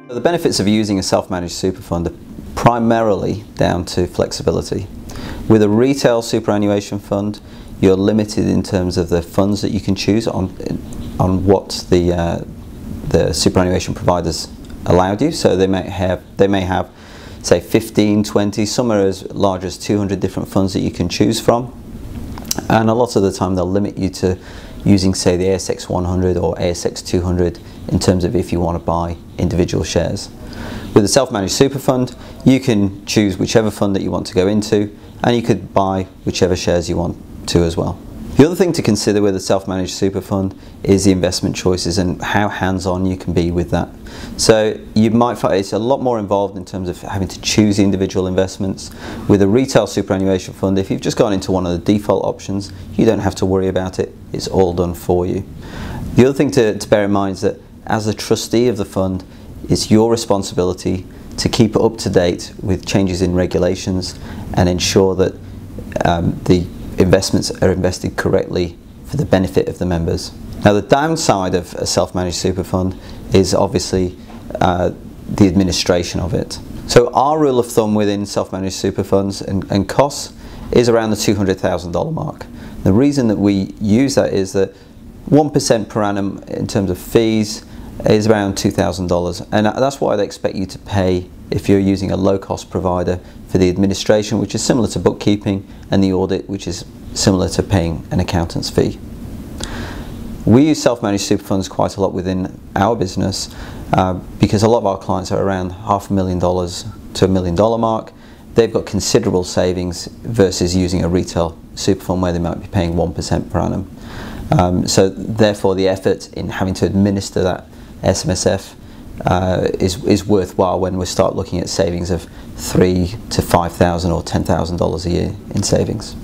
The benefits of using a self-managed super fund are primarily down to flexibility. With a retail superannuation fund, you're limited in terms of the funds that you can choose on what the superannuation providers allowed you. So they may have say 15, 20, some are as large as 200 different funds that you can choose from, and a lot of the time they'll limit you to using, say, the ASX 100 or ASX 200 in terms of if you want to buy individual shares. With a self-managed super fund, you can choose whichever fund that you want to go into, and you could buy whichever shares you want to as well. The other thing to consider with a self-managed super fund is the investment choices and how hands-on you can be with that. So you might find it's a lot more involved in terms of having to choose the individual investments. With a retail superannuation fund, if you've just gone into one of the default options, you don't have to worry about it. It's all done for you. The other thing to bear in mind is that as a trustee of the fund, it's your responsibility to keep up to date with changes in regulations and ensure that the investments are invested correctly for the benefit of the members. Now, the downside of a self-managed super fund is obviously the administration of it. So our rule of thumb within self-managed super funds and costs is around the $200,000 mark. The reason that we use that is that 1% per annum in terms of fees is around $2,000, and that's what I'd expect you to pay if you're using a low-cost provider for the administration, which is similar to bookkeeping, and the audit, which is similar to paying an accountant's fee. We use self-managed super funds quite a lot within our business because a lot of our clients are around $500,000 to $1 million mark. They've got considerable savings versus using a retail super fund where they might be paying 1% per annum. So therefore the effort in having to administer that SMSF is worthwhile when we start looking at savings of $3,000 to $5,000 or $10,000 a year in savings.